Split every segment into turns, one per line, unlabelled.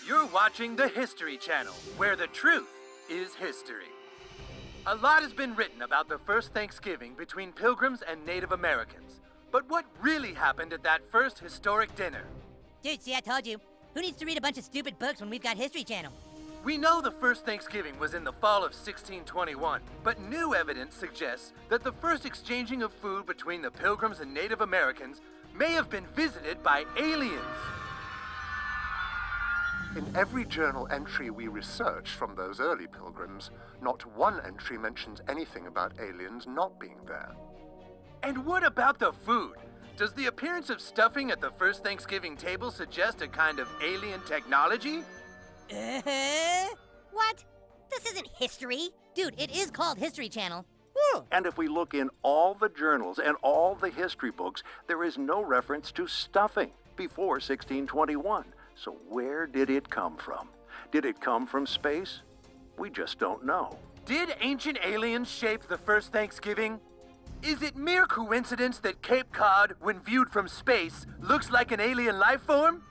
You're watching the History Channel, where the truth is history. A lot has been written about the first Thanksgiving between Pilgrims and Native Americans. But what really happened at that first historic dinner?
Dude, see, I told you. Who needs to read a bunch of stupid books when we've got History Channel?
We know the first Thanksgiving was in the fall of 1621, but new evidence suggests that the first exchanging of food between the Pilgrims and Native Americans may have been visited by aliens.
In every journal entry we researched from those early pilgrims, not one entry mentions anything about aliens not being there.
And what about the food? Does the appearance of stuffing at the first Thanksgiving table suggest a kind of alien technology?
What? This isn't history. Dude, it is called History Channel.
And if we look in all the journals and all the history books, there is no reference to stuffing before 1621. So where did it come from? Did it come from space? We just don't know.
Did ancient aliens shape the first Thanksgiving? Is it mere coincidence that Cape Cod, when viewed from space, looks like an alien life form?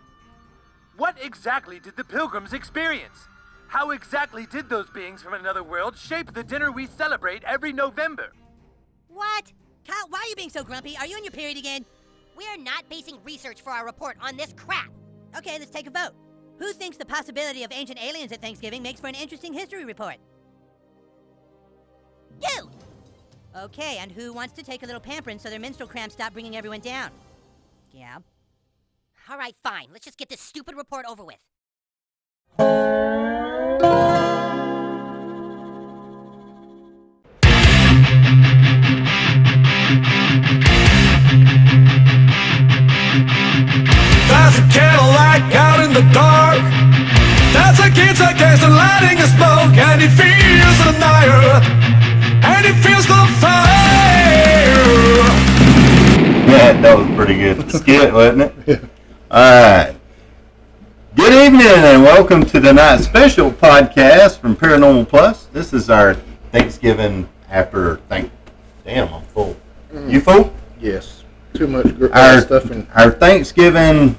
What exactly did the Pilgrims experience? How exactly did those beings from another world shape the dinner we celebrate every November?
What? Kyle, why are you being so grumpy? Are you on your period again?
We're not basing research for our report on this crap.
Okay, let's take a vote. Who thinks the possibility of ancient aliens at Thanksgiving makes for an interesting history report?
You!
Okay, and who wants to take a little pampering so their menstrual cramps stop bringing everyone down? Yeah.
All right, fine. Let's just get this stupid report over with.
There's a Cadillac out in the dark. There's a kid's against the lighting of smoke, and he feels the night, and he feels the fire.
Yeah, that was pretty good skit, wasn't it? Alright. Good evening and welcome to the Night Special podcast from Paranormal Plus. This is our Thanksgiving after Damn, I'm full. You full?
Yes. Too much stuff in
our Thanksgiving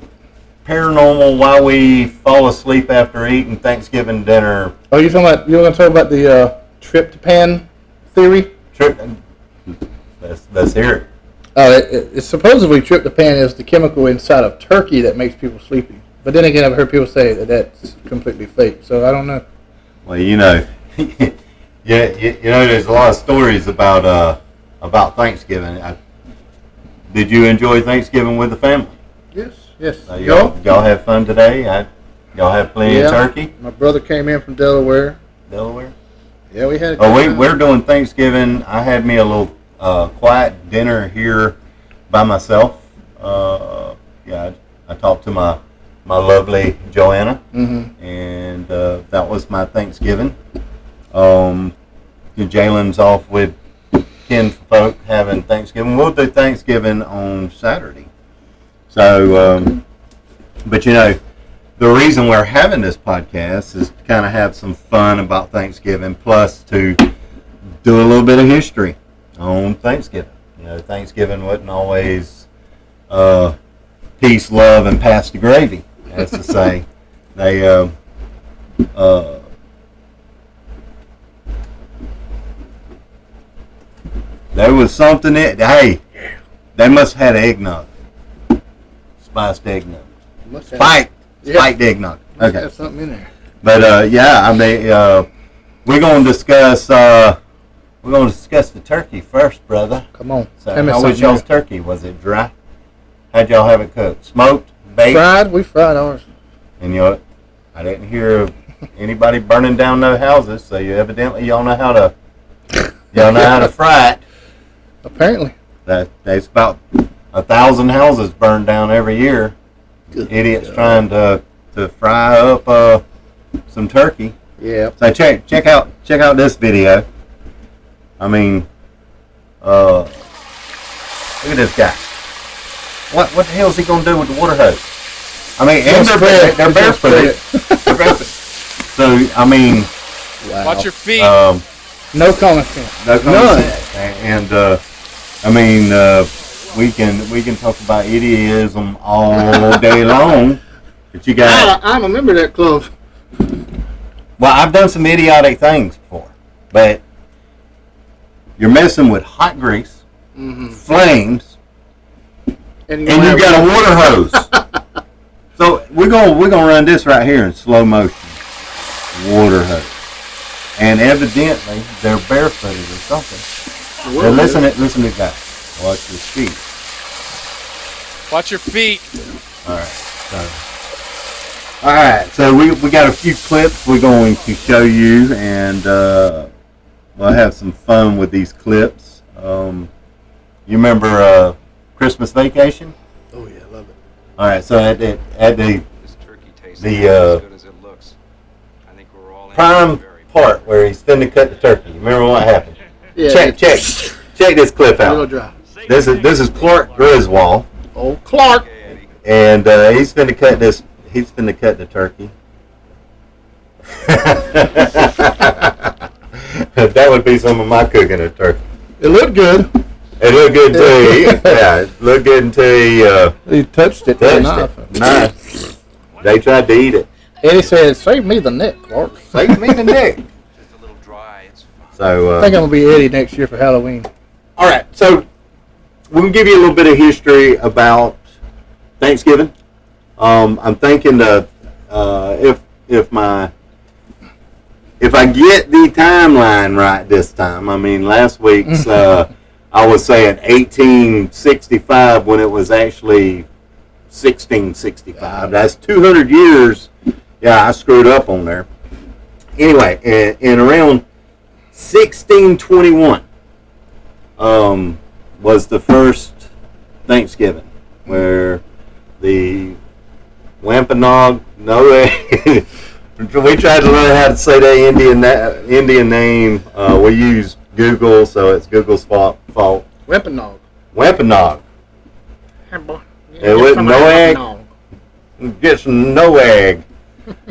paranormal while we fall asleep after eating Thanksgiving dinner.
Oh, you're gonna talk about the tryptophan theory?
Let's hear it.
It's supposedly tryptophan is the chemical inside of turkey that makes people sleepy. But then again, I've heard people say that that's completely fake. So I don't know.
Well, you know, there's a lot of stories about Thanksgiving. Did you enjoy Thanksgiving with the family?
Yes.
Y'all have fun today? Y'all have plenty of turkey?
My brother came in from Delaware.
Delaware?
Yeah, we had.
We're doing Thanksgiving. I had me a little quiet dinner here by myself. I talked to my lovely Joanna, and that was my Thanksgiving. Jalen's off with kinfolk having Thanksgiving. We'll do Thanksgiving on Saturday. So, but you know, the reason we're having this podcast is to kind of have some fun about Thanksgiving, plus to do a little bit of history on Thanksgiving. You know, Thanksgiving wasn't always peace, love, and pass the gravy, as to say. There was something that, they must have had eggnog. Spiced eggnog. Spiked eggnog. Okay.
Have something in there.
But, we're going to discuss the turkey first, brother.
Come on.
So how was y'all's turkey? Was it dry? How'd y'all have it cooked? Smoked? Baked?
Fried? We fried ours.
And you know, I didn't hear of anybody burning down no houses, so y'all know how to fry it.
Apparently.
There's about 1,000 houses burned down every year.
Good
Idiots
God.
trying to fry up some turkey.
Yeah.
So check out this video. I mean, look at this guy. What the hell is he gonna do with the water hose? I mean, and they're barefooted. They're barefooted. So I mean,
wow.
Watch your feet.
No comment.
None. And I mean, we can talk about idiotizm all day long. But you got.
I remember that close.
Well, I've done some idiotic things before, but you're messing with hot grease, flames, and you got a water hose. So we're gonna run this right here in slow motion. Water hose. And evidently they're barefooted or something. Now listen to that. Watch your feet.
Watch your feet.
All right. So we got a few clips we're going to show you, and we'll have some fun with these clips. You remember Christmas Vacation?
Oh yeah, I love it.
All right. So at the prime part where he's finna cut the turkey. Remember what happened?
Yeah,
check this clip out. This is Clark Griswold.
Oh, Clark.
And he's finna cut this. He's finna cut the turkey. That would be some of my cooking of turkey.
It looked good.
It looked good too. Yeah, it looked good until
he touched it.
Nice. They tried to eat it.
Eddie said, "Save me the neck, Clark.
Save me the neck." So
I think I'm gonna be Eddie next year for Halloween.
All right, so we'll give you a little bit of history about Thanksgiving. I'm thinking that if I get the timeline right this time, I mean last week's I was saying 1865 when it was actually 1665. That's 200 years. Yeah, I screwed up on there. Anyway, in around 1621 was the first Thanksgiving where the Wampanoag, we tried to learn how to say that Indian name. We use Google, so it's Google's fault.
Wampanoag.
It wasn't no egg. Get some no egg.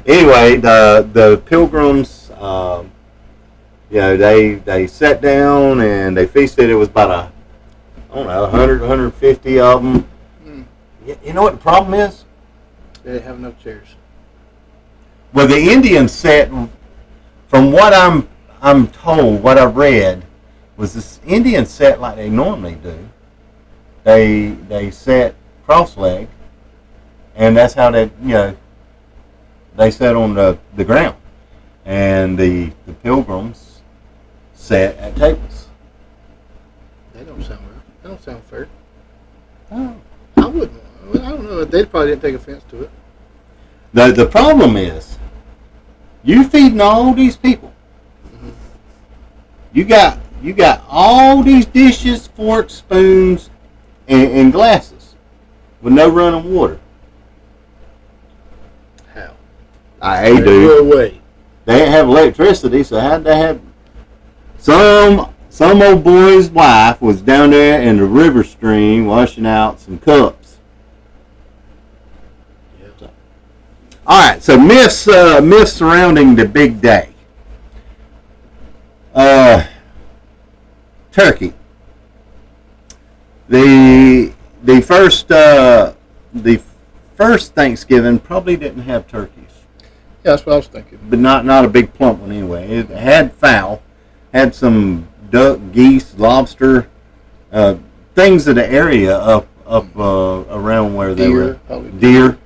Anyway, the Pilgrims, they sat down and they feasted. It was about 100, 150 of them. You know what the problem is?
They didn't have enough chairs.
Well, the Indians sat, from what I'm told, what I read, was this Indians sat like they normally do. They sat cross-legged, and that's how they sat on the ground. And the Pilgrims sat at tables.
That don't sound right. That don't sound fair. Oh. I wouldn't. I don't know. They probably didn't take offense to it.
The problem is, you feeding all these people. Mm-hmm. You got all these dishes, forks, spoons, and glasses with no running water.
How?
I do.
No way.
They didn't have electricity, so how'd they have? Some old boy's wife was down there in the river stream washing out some cups. All right, so myths surrounding the big day. Turkey. The first Thanksgiving probably didn't have turkeys.
Yeah, that's what I was thinking.
But not a big plump one anyway. It had fowl, had some duck, geese, lobster, things of the area up around where they were. Deer.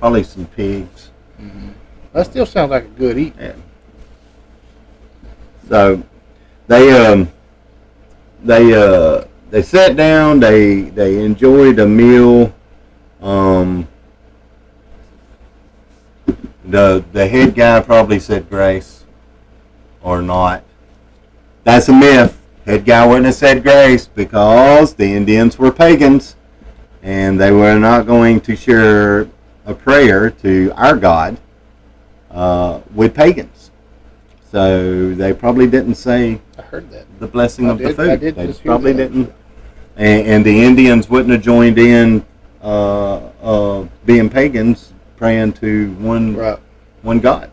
Probably some pigs.
Mm-hmm. That still sounds like a good eat.
Yeah. So they sat down. They enjoyed a meal. The head guy probably said grace, or not. That's a myth. Head guy wouldn't have said grace because the Indians were pagans, and they were not going to share a prayer to our God with pagans. So they probably didn't say
I heard that.
The blessing of the food.
They
probably didn't. And the Indians wouldn't have joined in being pagans, praying to one God.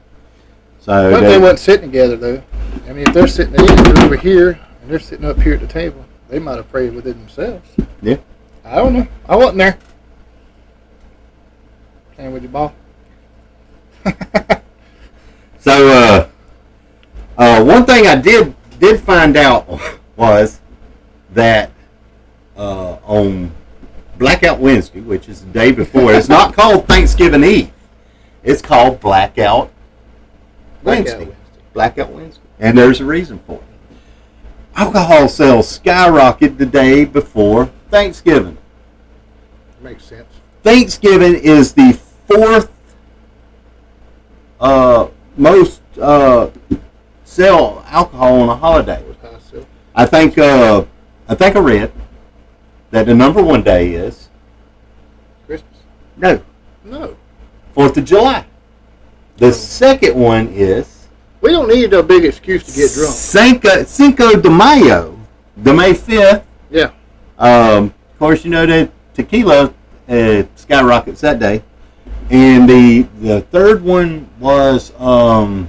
So
they weren't sitting together, though. I mean, if they're sitting over here and they're sitting up here at the table, they might have prayed within themselves.
Yeah.
I don't know. I wasn't there. And with your ball.
So, one thing I did find out was that on Blackout Wednesday, which is the day before, it's not called Thanksgiving Eve. It's called Blackout Wednesday. Blackout Wednesday. And there's a reason for it. Alcohol sales skyrocketed the day before Thanksgiving.
Makes sense.
Thanksgiving is the fourth most sell alcohol on a holiday. I think I read that the number one day is
Christmas.
No. 4th of July. The second one is
we don't need a big excuse to get drunk.
Cinco de Mayo, the May 5th.
Yeah.
Of course, you know that tequila skyrockets that day. And the third one was, well,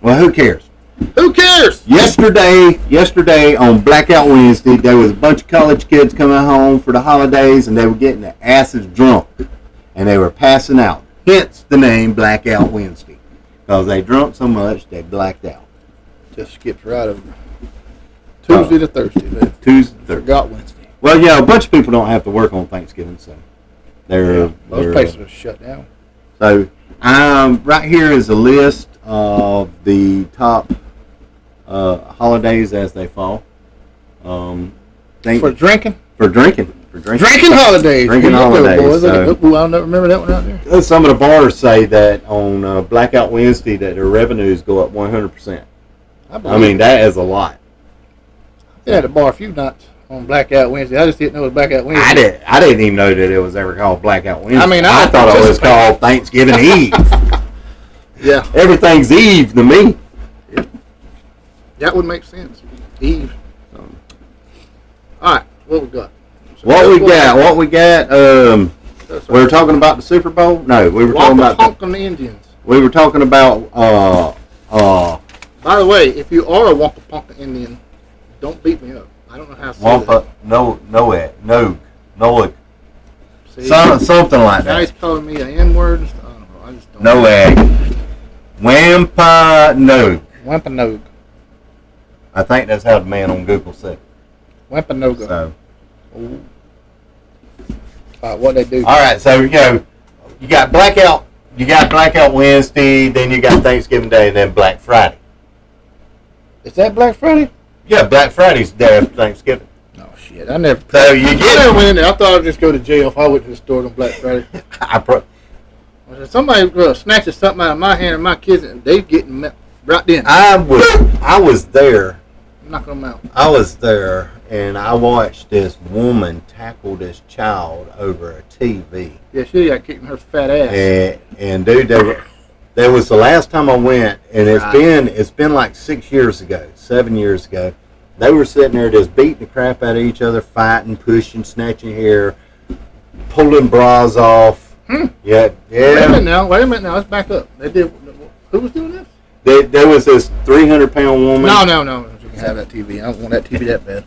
who cares?
Who cares?
Yesterday on Blackout Wednesday, there was a bunch of college kids coming home for the holidays, and they were getting their asses drunk. And they were passing out. Hence the name Blackout Wednesday. Because they drunk so much, they blacked out.
Just skipped right over. Tuesday to Thursday, man.
Tuesday to Thursday.
Forgot Wednesday.
Well, yeah, a bunch of people don't have to work on Thanksgiving, so they're
places are shut down.
So, right here is a list of the top holidays as they fall.
For drinking.
Drinking
Holidays.
Drinking holidays.
Boys. I'll never remember that one out there.
Some of the bars say that on Blackout Wednesday that their revenues go up 100%. I mean, that is a lot.
Yeah, at a bar a few nights on Blackout Wednesday. I just didn't know it was Blackout Wednesday.
I didn't even know that it was ever called Blackout Wednesday.
I mean,
I thought it was called Thanksgiving Eve.
Yeah.
Everything's Eve to me.
Yep. That would make sense. Eve. All right, what we got?
What we got? We were talking about the Super Bowl. No, we were talking about
Wampapunkum Indians.
We were talking about.
By the way, if you are a Wampapunkum Indian, don't beat me up. I don't know how to say that.
No. Something like that.
Guys calling me an N-word and stuff. I don't know. I just don't.
No egg.
Wampanoag.
I think that's how the man on Google said it.
Wampanoag.
So.
What they do?
All right, so you got Blackout Wednesday, then you got Thanksgiving Day, and then Black Friday.
Is that Black Friday?
Yeah, Black Friday's the day after Thanksgiving.
Oh shit! I never.
So
I never went in there. I thought I'd just go to jail if I went to the store on Black Friday. Somebody snatches something out of my hand and my kids, and they getting right then.
I was there.
Knock them out.
I was there, and I watched this woman tackle this child over a TV.
Yeah, she got kicking her fat ass.
And dude, there was the last time I went, and it's been like 7 years ago. They were sitting there just beating the crap out of each other, fighting, pushing, snatching hair, pulling bras off. Yeah.
Wait a minute now. Let's back up. Who was doing this?
There was this 300-pound woman.
No. You can have that TV. I don't want that TV that bad.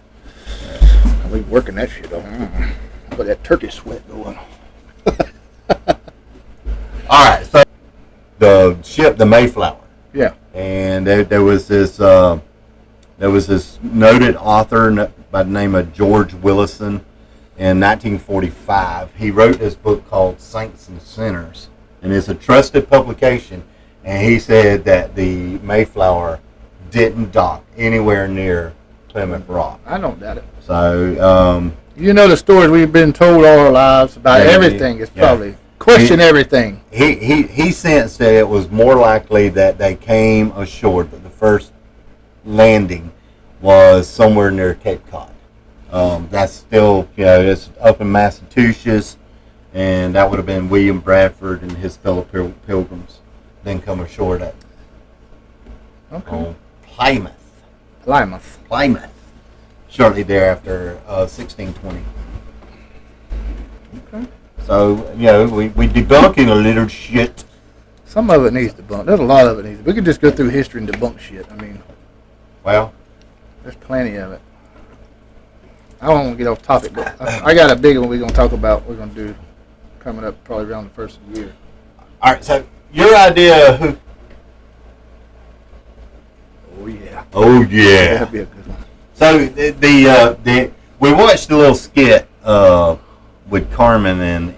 I'll be working that shit off. I've got that turkey sweat going.
All right, so the ship, the Mayflower.
Yeah.
And there was this noted author by the name of George Willison in 1945. He wrote this book called Saints and Sinners, and it's a trusted publication. And he said that the Mayflower didn't dock anywhere near Plymouth Rock.
I don't doubt it.
So,
the stories we've been told all our lives about everything is probably question everything.
He sensed that it was more likely that they came ashore, that the first landing was somewhere near Cape Cod. That's still, it's up in Massachusetts, and that would have been William Bradford and his fellow pilgrims. Then come ashore at Plymouth. Shortly thereafter, 1620.
Okay.
So, we debunking a little shit.
Some of it needs debunked. There's a lot of it needs. We could just go through history and debunk shit. I mean,
well,
there's plenty of it. I don't want to get off topic, but I got a big one we're going to talk about. We're going to do coming up probably around the first of the year.
All right, so your idea who?
Oh yeah.
Oh yeah.
That'd be a good one.
So the we watched a little skit with Carmen and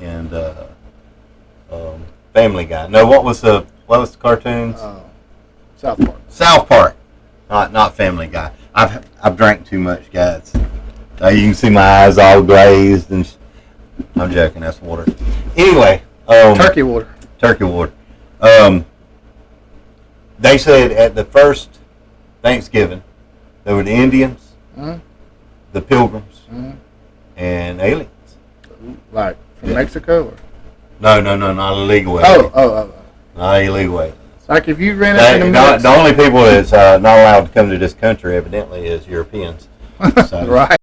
Family Guy. No, what was the cartoons?
South Park.
South Park, not Family Guy. I've drank too much, guys. You can see my eyes all glazed and. I'm joking. That's water. Anyway,
Turkey water.
Turkey water. They said at the first Thanksgiving there were the Indians, the Pilgrims, and aliens.
Like from Mexico? Or?
No, not illegal.
Oh.
Not illegal aliens.
Like if you ran into
the only people that's not allowed to come to this country, evidently, is Europeans. So,
right.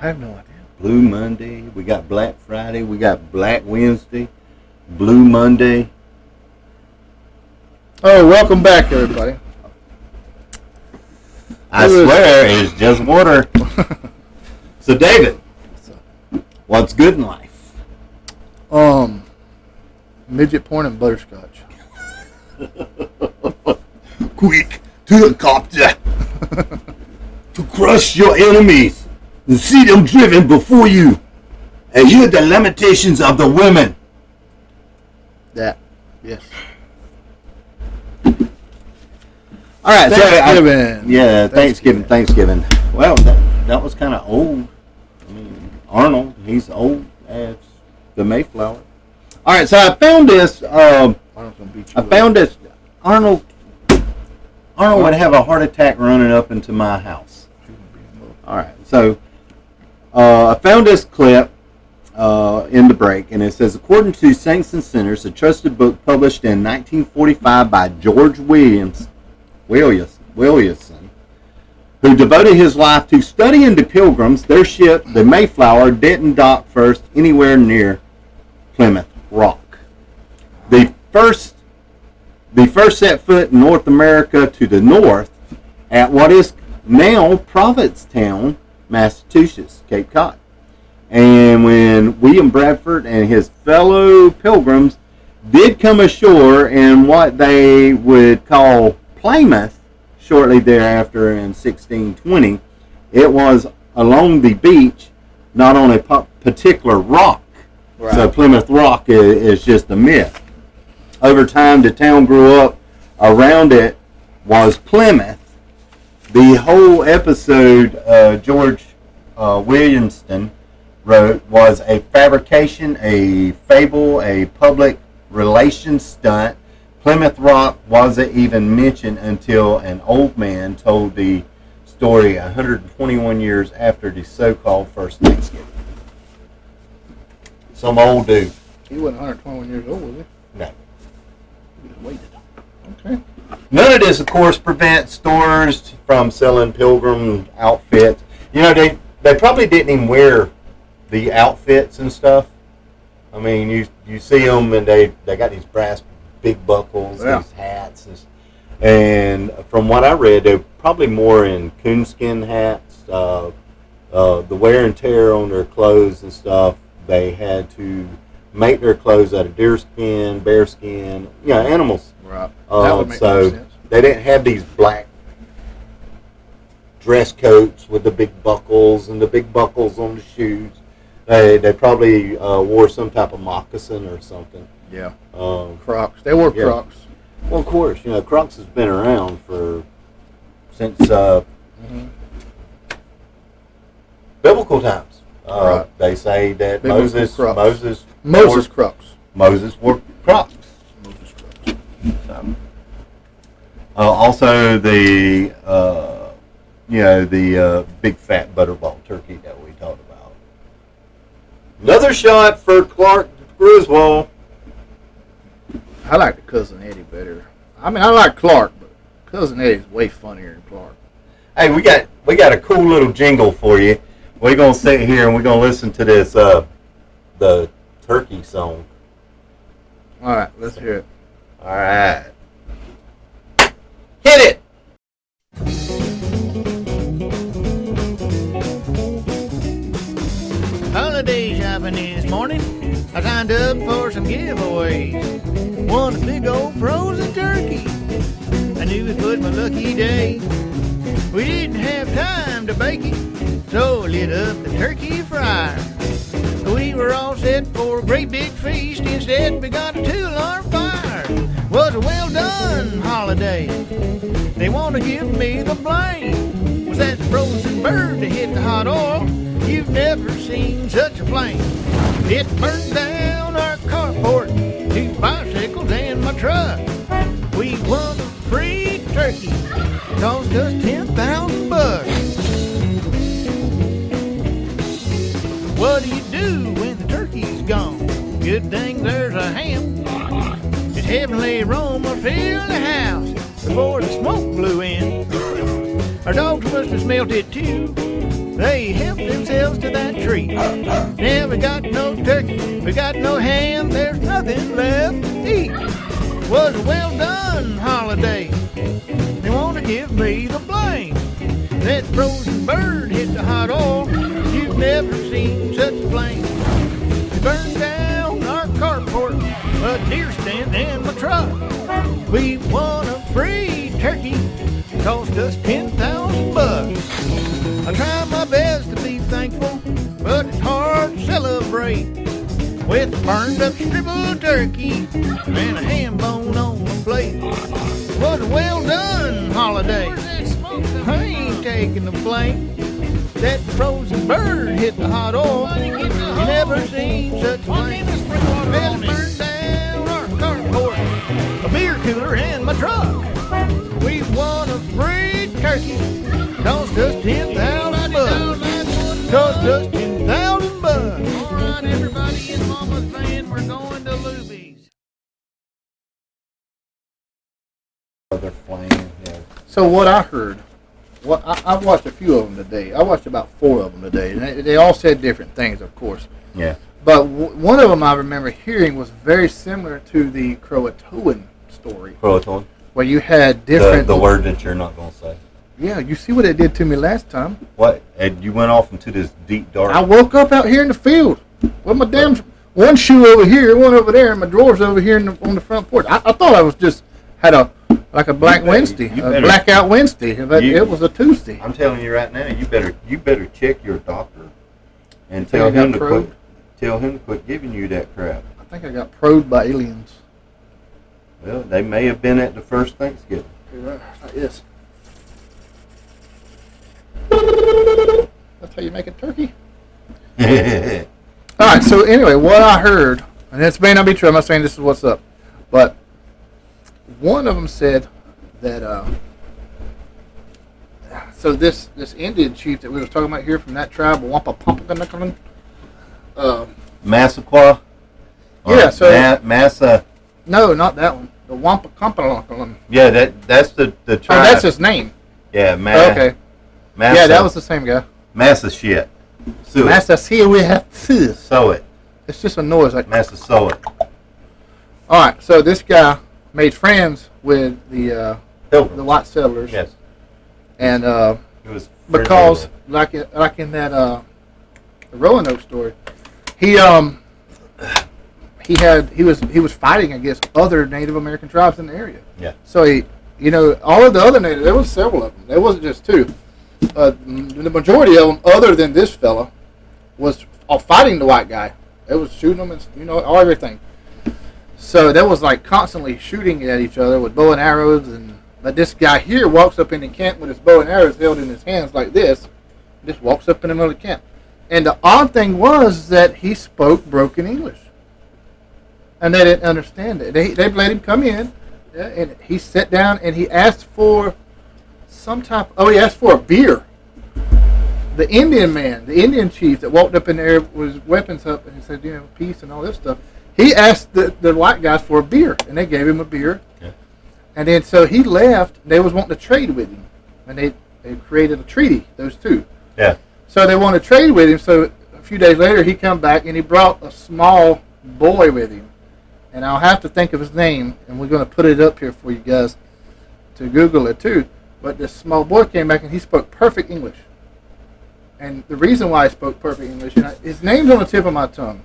I have no idea.
Blue Monday. We got Black Friday. We got Black Wednesday. Blue Monday.
Oh, welcome back, everybody.
I swear it's just water. So, David, what's good in life?
Midget porn and butterscotch.
Quick to the copter to crush your enemies and see them driven before you and hear the lamentations of the women.
That, yes.
All right,
Thanksgiving.
Thanksgiving. Well, that was kind of old. I mean, Arnold, he's old as the Mayflower. All right, so I found this. Arnold would have a heart attack running up into my house. All right, so I found this clip in the break, and it says, according to Saints and Sinners, a trusted book published in 1945 by George Williamson, who devoted his life to studying the Pilgrims, their ship, the Mayflower, didn't dock first anywhere near Plymouth Rock. The first set foot in North America to the north at what is now Provincetown, Massachusetts, Cape Cod. And when William Bradford and his fellow pilgrims did come ashore in what they would call Plymouth shortly thereafter in 1620, it was along the beach, not on a particular rock. Right. So Plymouth Rock is just a myth. Over time, the town grew up. Around it was Plymouth. The whole episode George Williamson wrote was a fabrication, a fable, a public relations stunt. Plymouth Rock wasn't even mentioned until an old man told the story 121 years after the so-called first Thanksgiving. Some old dude.
He wasn't 121 years old, was he?
No.
He just waited. Okay.
None of this, of course, prevents stores from selling pilgrim outfits. You know, they probably didn't even wear the outfits and stuff. I mean, you see them and they got these brass big buckles, these hats, and from what I read, they're probably more in coonskin hats. The wear and tear on their clothes and stuff, they had to make their clothes out of deer skin, bear skin, animals.
Right. That would make more sense.
They didn't have these black dress coats with the big buckles and the big buckles on the shoes. They probably wore some type of moccasin or something.
Yeah. Crocs. They wore Crocs.
Well, of course, Crocs has been around since biblical times.
Right.
They say that
Moses
Crocs.
Moses Crocs.
Moses wore Crocs.
Moses Crocs.
So, also the big fat butterball turkey that we talked about. Another shot for Clark Griswold.
I like the Cousin Eddie better. I mean, I like Clark, but Cousin Eddie's way funnier than Clark.
Hey, we got a cool little jingle for you. We're gonna sit here and we're gonna listen to this the turkey song.
All right, let's hear it.
All right. Hit it!
Holiday shopping this morning. I signed up for some giveaways. Won a big old frozen turkey. I knew it was my lucky day. We didn't have time to bake it, so I lit up the turkey fryer. We were all set for a great big feast. Instead, we got a 2-alarm fire. Was a well done holiday. They want to give me the blame. Was that frozen bird that hit the hot oil? You've never seen such a flame. It burned down our carport, 2 bicycles and my truck. We won a free turkey. Cost us $10,000. What do you do when the turkey's gone? Good thing there's a ham. Its heavenly aroma filled the house before the smoke blew in. Our dogs must have smelt it too. They helped themselves to that treat. Now we got no turkey, we got no ham, there's nothing left to eat. Was a well done holiday. They want to give me the blame. That frozen bird hit the hot oil. You've never seen such a flame. They burned down our carport, a deer stand, and my truck. We won a free turkey. Cost us $10,000. I try my best to be thankful, but it's hard to celebrate with a burned up strip of turkey and a ham bone on the plate. It was a well done holiday. I ain't taking the blame. That frozen bird hit the hot oil. You never seen such a flame. Well, it burned down our carport, a beer cooler, and my truck. We won a free turkey. Cost us $10,000. Cost us $10,000. All right, everybody in Mama's van, we're going to Luby's.
Other flame, yeah.
So what I heard, I watched a few of them today. I watched about 4 of them today, and they all said different things, of course.
Yeah.
But one of them I remember hearing was very similar to the Croatoan story.
Croatoan?
Where you had different...
The word that you're not going to say.
Yeah, you see what it did to me last time.
What? And you went off into this deep dark...
I woke up out here in the field with my damn... One shoe over here, one over there, and my drawers over here on the front porch. I thought I was just... Had a Black Wednesday, a blackout Wednesday. It was a Tuesday.
I'm telling you right now, you better check your doctor and tell him to quit giving you that crap.
I think I got probed by aliens.
Well, they may have been at the first Thanksgiving.
Yes. That's how you make a turkey. All right. So anyway, what I heard, and this may not be true. I'm not saying this is what's up, but one of them said that. So this Indian chief that we were talking about here from that tribe, Wampapumpkanakan.
Massaquoi.
Yeah. So
Massa.
No, not that one. The Wampapumpkanakan.
Yeah, that's the tribe.
Oh, that's his name.
Yeah,
okay.
Massa,
yeah, that was the same guy.
Massa shit.
Massa see we have to
sew it.
It's just a noise like
Massa sew it.
All right, so this guy made friends with the white settlers.
Yes.
And
it was
because like in that the Roanoke story, he was fighting against other Native American tribes in the area.
Yeah.
So he, all of the other Native, there was several of them. There wasn't just 2. The majority of them, other than this fella, was fighting the white guy. They was shooting them and everything. So they was like constantly shooting at each other with bow and arrows, but this guy here walks up in the camp with his bow and arrows held in his hands like this, just walks up in the middle of the camp. And the odd thing was that he spoke broken English, and they didn't understand it. They let him come in, and he sat down and he asked for he asked for a beer. The Indian chief that walked up in there with his weapons up, and he said, peace and all this stuff. He asked the white guys for a beer, and they gave him a beer.
Yeah.
And then so he left. They was wanting to trade with him, and they created a treaty, those 2.
Yeah.
So they wanted to trade with him. So a few days later, he come back, and he brought a small boy with him. and I'll have to think of his name, and we're going to put it up here for you guys to Google it too. But this small boy came back and he spoke perfect English. And the reason why he spoke perfect English, his name's on the tip of my tongue.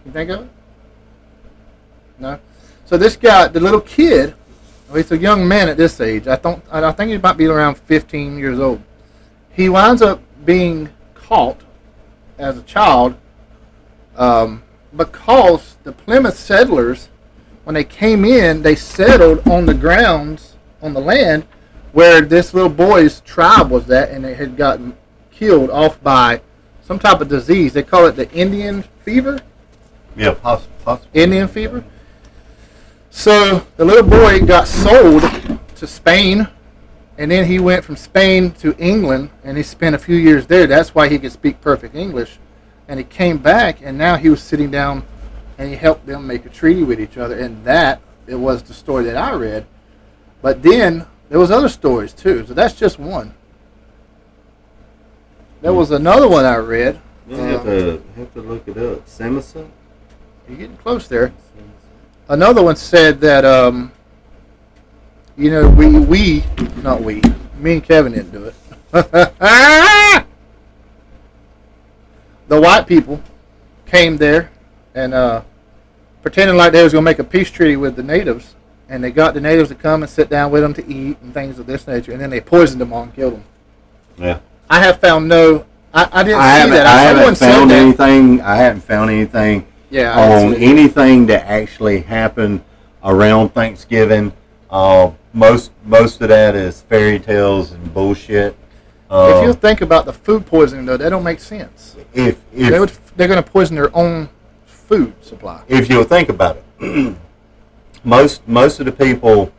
You think of it? No? So this guy, the little kid, well, he's a young man at this age. I think he might be around 15 years old. He winds up being caught as a child because the Plymouth settlers, when they came in, they settled on the grounds, on the land, where this little boy's tribe was at, and they had gotten killed off by some type of disease. They call it the Indian fever.
Yeah, possibly.
Indian fever. So the little boy got sold to Spain, and then he went from Spain to England, and he spent a few years there. That's why he could speak perfect English. And he came back, and now he was sitting down, and he helped them make a treaty with each other. And it was the story that I read. But then there was other stories too. So that's just one. There was another one I read.
You have to look it up. Samson?
You're getting close there. Another one said that, me and Kevin didn't do it. The white people came there and pretending like they was going to make a peace treaty with the natives, and they got the natives to come and sit down with them to eat and things of this nature, and then they poisoned them all and killed them.
Yeah.
I have found I didn't see that.
I haven't found anything. I haven't found anything on anything that actually happened around Thanksgiving. Most of that is fairy tales and bullshit.
If you think about the food poisoning, though, that don't make sense.
If
they're going to poison their own food supply.
If you'll think about it, most of the people,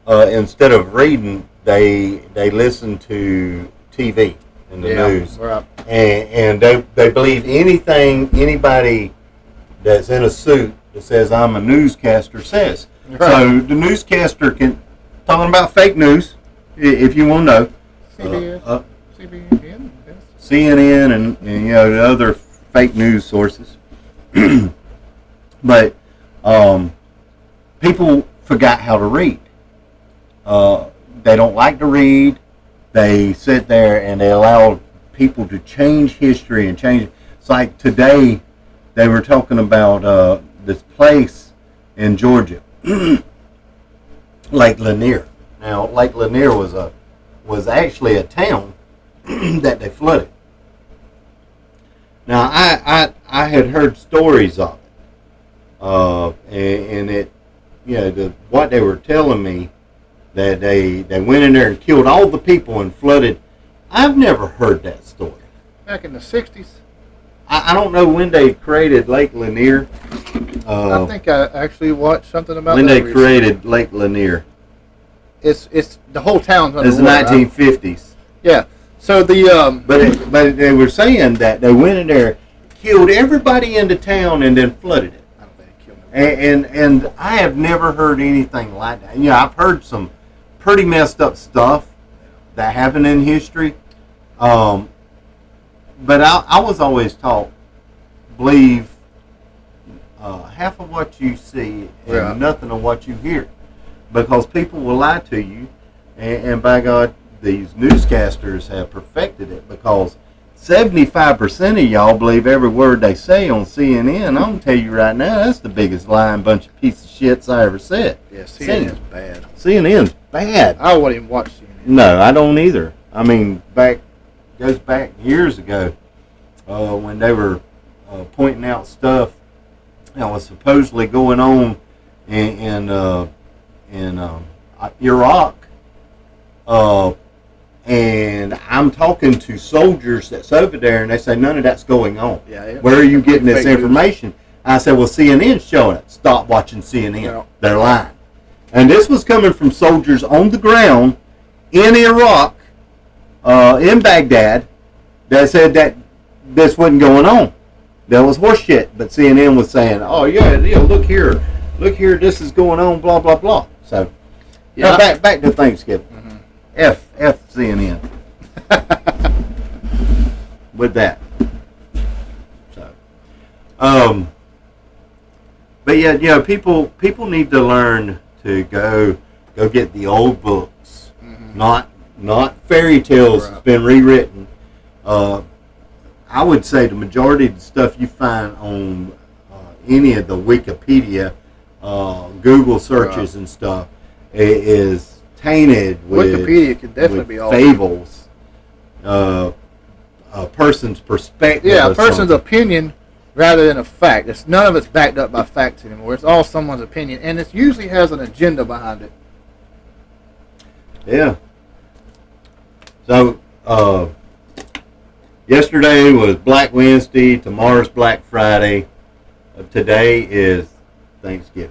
instead of reading, they listen to TV and the news,
right.
and they believe anybody that's in a suit that says I'm a newscaster says. Right. So the newscaster can talking about fake news, if you want to know. CNN and the other fake news sources. But people forgot how to read. They don't like to read. They sit there and they allow people to change history and change. It's like today they were talking about this place in Georgia, Lake Lanier. Now, Lake Lanier was actually a town that they flooded. Now, I had heard stories of it, and it, what they were telling me, that they went in there and killed all the people and flooded. I've never heard that story.
Back in the 60s?
I don't know when they created Lake Lanier.
I think I actually watched something about
when
that
they created Lake Lanier.
It's the whole town's underwater.
It's the 1950s.
Yeah. So the
but they were saying that they went in there, killed everybody in the town, and then flooded it.
I don't think they killed them.
And I have never heard anything like that. I've heard some pretty messed up stuff that happened in history. But I was always taught, believe half of what you see and nothing of what you hear. Because people will lie to you, and by God, these newscasters have perfected it, because 75% of y'all believe every word they say on CNN. I'm going to tell you right now, that's the biggest lying bunch of piece of shits I ever said.
Yeah, CNN's bad.
CNN's bad.
I wouldn't even watch CNN.
No, I don't either. I mean, goes back years ago when they were pointing out stuff that was supposedly going on in Iraq, and I'm talking to soldiers that's over there, and they say none of that's going on.
Yeah.
Where are you getting this information? I said, well, CNN's showing it. Stop watching CNN.
Yeah.
They're lying. And this was coming from soldiers on the ground in Iraq, in Baghdad, that said that this wasn't going on. That was horse shit. But CNN was saying, oh, yeah, look here, this is going on, blah, blah, blah. So, back to Thanksgiving.
Mm-hmm.
F CNN. With that. So, But yeah, people need to learn to go get the old books, not fairy tales that's been rewritten. I would say the majority of the stuff you find on any of the Wikipedia, Google searches and stuff is tainted with
Wikipedia could definitely be all
fables, a person's perspective.
Yeah, a person's opinion rather than a fact. None of it's backed up by facts anymore. It's all someone's opinion, and it usually has an agenda behind it.
Yeah. So, yesterday was Black Wednesday. Tomorrow's Black Friday. Today is Thanksgiving.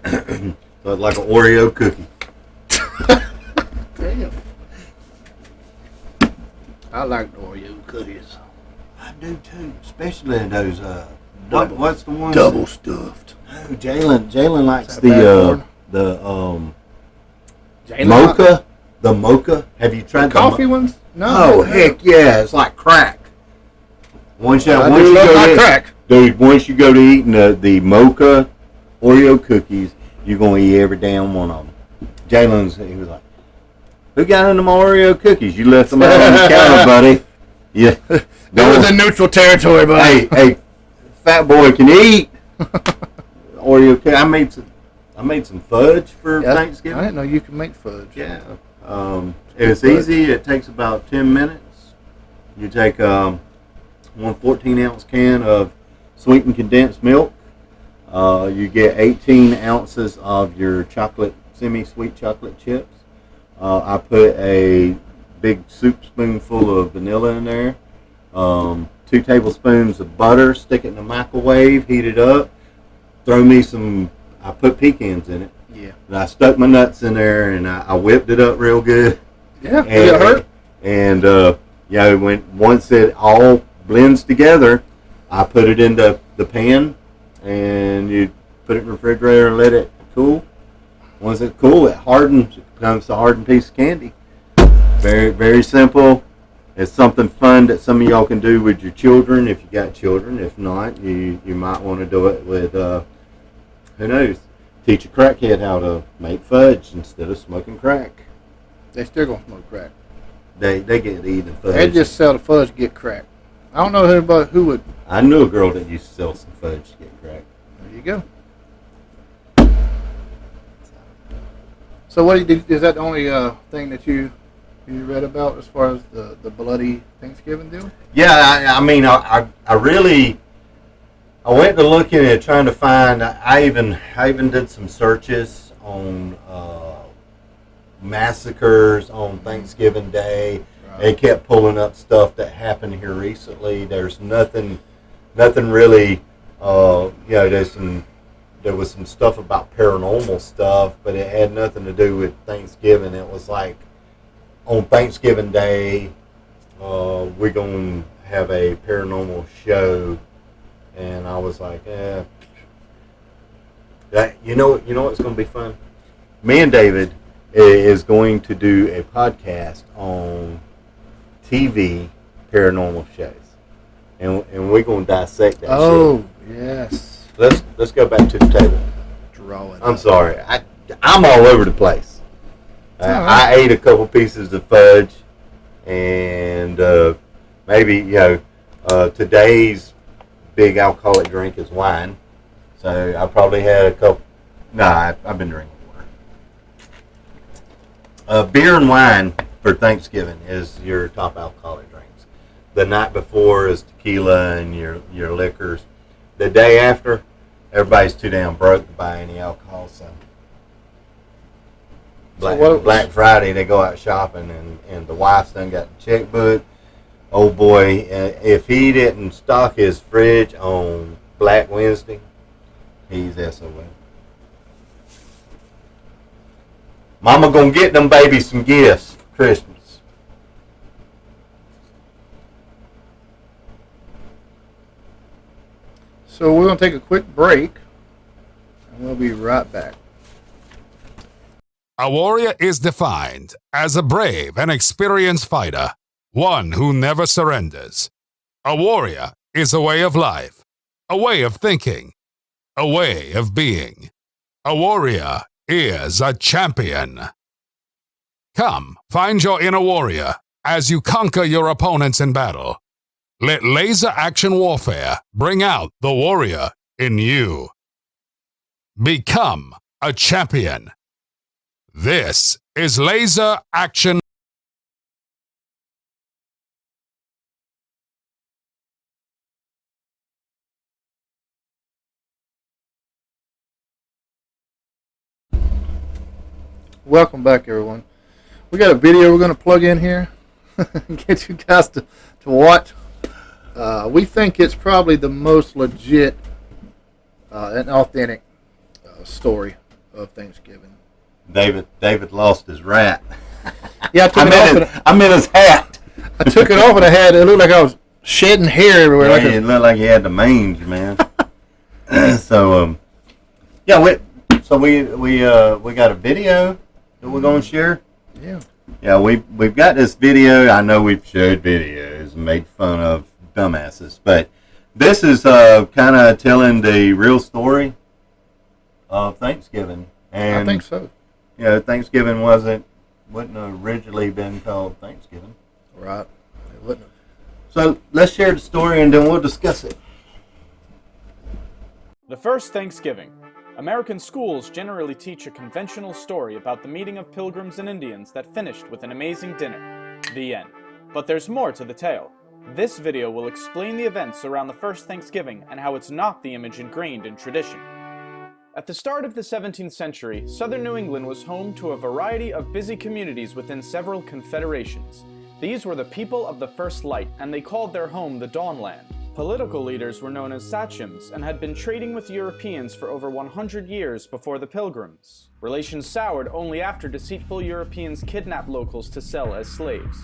So it's like an Oreo cookie.
Damn. I like Oreo cookies.
I do too, especially those. What's the one?
Double stuffed.
No, Jalen likes the mocha. The mocha. Have you tried the
coffee ones? No.
Oh heck yeah! It's like crack. Once you
love
go
crack.
Dude, once you go to eating the mocha Oreo cookies, you're gonna eat every damn one of them. He was like, "Who got into my Oreo cookies? You left them out on the counter, buddy." Yeah,
It was in neutral territory, buddy.
Hey, fat boy can eat Oreo cookies. I made some fudge for Thanksgiving.
I didn't know you could make fudge.
Yeah, it's easy. It takes about 10 minutes. You take 1 14-ounce can of sweetened condensed milk. You get 18 ounces of your semi-sweet chocolate chips. I put a big soup spoonful of vanilla in there. 2 tablespoons of butter. Stick it in the microwave. Heat it up. Throw me some. I put pecans in it.
Yeah.
And I stuck my nuts in there and I whipped it up real good.
Yeah. Did it hurt?
And once it all blends together, I put it into the pan and you put it in the refrigerator and let it cool. Once it's cool, it hardens. It becomes a hardened piece of candy. Very, very simple. It's something fun that some of y'all can do with your children if you got children. If not, you might want to do it with, who knows, teach a crackhead how to make fudge instead of smoking crack.
They still gonna smoke crack.
They get to eat the fudge.
They just sell the fudge to get crack. I don't know who would.
I knew a girl that used to sell some fudge to get crack.
There you go. So what is that the only thing that you read about as far as the bloody Thanksgiving deal?
Yeah, I mean, I went to looking at trying to find. I even did some searches on massacres on Thanksgiving Day. Right. They kept pulling up stuff that happened here recently. There's nothing really. There was some stuff about paranormal stuff, but it had nothing to do with Thanksgiving. It was like on Thanksgiving Day, we're going to have a paranormal show, and I was like, you know what's going to be fun? Me and David is going to do a podcast on TV paranormal shows, and we're going to dissect that.
Oh, yes.
Let's go back to the table. I'm sorry. I'm all over the place. I ate a couple pieces of fudge, and maybe today's big alcoholic drink is wine. So I probably had a couple. Nah, I've been drinking water. Beer and wine for Thanksgiving is your top alcoholic drinks. The night before is tequila and your liquors. The day after, everybody's too damn broke to buy any alcohol. So Black Friday, they go out shopping, and the wife's done got the checkbook. Oh boy, if he didn't stock his fridge on Black Wednesday, he's SOL. Mama gonna get them babies some gifts for Christmas.
So we're going to take a quick break, and we'll be right back.
A warrior is defined as a brave and experienced fighter, one who never surrenders. A warrior is a way of life, a way of thinking, a way of being. A warrior is a champion. Come, find your inner warrior as you conquer your opponents in battle. Let laser action warfare bring out the warrior in you. Become a champion. This is Laser Action.
Welcome back, everyone. We got a video we're going to plug in here and get you guys to watch. We think it's probably the most legit and authentic story of Thanksgiving.
David lost his rat.
Yeah,
I'm in his hat.
I took it off and it looked like I was shedding hair everywhere.
Yeah, it looked like he had the mange, man. So, we got a video that we're going to share.
Yeah.
Yeah, we've got this video. I know we've shared videos and made fun of dumbasses, but this is kind of telling the real story of Thanksgiving. And
I think so.
You know, Thanksgiving wouldn't have originally been called Thanksgiving.
Right. It wouldn't have.
So let's share the story and then we'll discuss it.
The first Thanksgiving. American schools generally teach a conventional story about the meeting of pilgrims and Indians that finished with an amazing dinner. The end. But there's more to the tale. This video will explain the events around the first Thanksgiving and how it's not the image ingrained in tradition. At the start of the 17th century, southern New England was home to a variety of busy communities within several confederations. These were the people of the first light, and they called their home the Dawnland. Political leaders were known as sachems and had been trading with Europeans for over 100 years before the Pilgrims. Relations soured only after deceitful Europeans kidnapped locals to sell as slaves.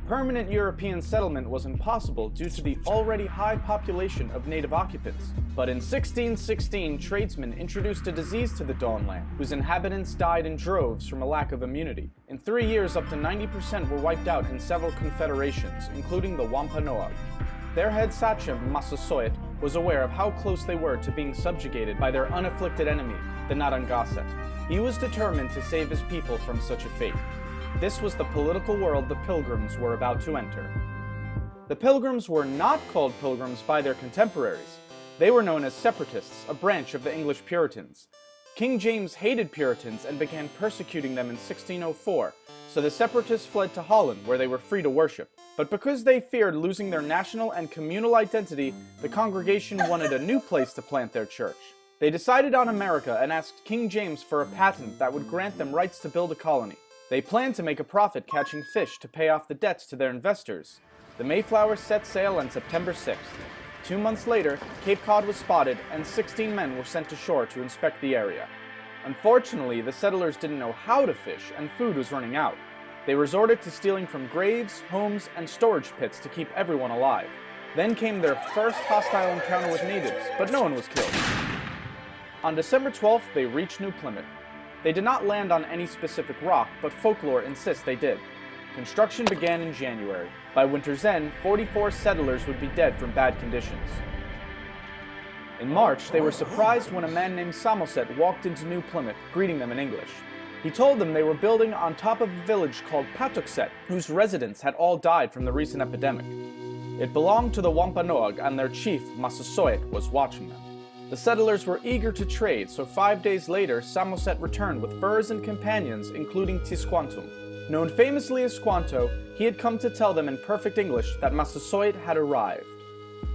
Permanent European settlement was impossible due to the already high population of native occupants. But in 1616, tradesmen introduced a disease to the Dawnland, whose inhabitants died in droves from a lack of immunity. In 3 years, up to 90% were wiped out in several confederations, including the Wampanoag. Their head sachem, Massasoit, was aware of how close they were to being subjugated by their unafflicted enemy, the Narragansett. He was determined to save his people from such a fate. This was the political world the Pilgrims were about to enter. The Pilgrims were not called Pilgrims by their contemporaries. They were known as Separatists, a branch of the English Puritans. King James hated Puritans and began persecuting them in 1604, so the Separatists fled to Holland, where they were free to worship. But because they feared losing their national and communal identity, the congregation wanted a new place to plant their church. They decided on America and asked King James for a patent that would grant them rights to build a colony. They planned to make a profit catching fish to pay off the debts to their investors. The Mayflower set sail on September 6th. 2 months later, Cape Cod was spotted and 16 men were sent to shore to inspect the area. Unfortunately, the settlers didn't know how to fish and food was running out. They resorted to stealing from graves, homes, and storage pits to keep everyone alive. Then came their first hostile encounter with natives, but no one was killed. On December 12th, they reached New Plymouth. They did not land on any specific rock, but folklore insists they did. Construction began in January. By winter's end, 44 settlers would be dead from bad conditions. In March, they were surprised when a man named Samoset walked into New Plymouth, greeting them in English. He told them they were building on top of a village called Patuxet, whose residents had all died from the recent epidemic. It belonged to the Wampanoag, and their chief, Massasoit, was watching them. The settlers were eager to trade, so 5 days later, Samoset returned with furs and companions, including Tisquantum. Known famously as Squanto, he had come to tell them in perfect English that Massasoit had arrived.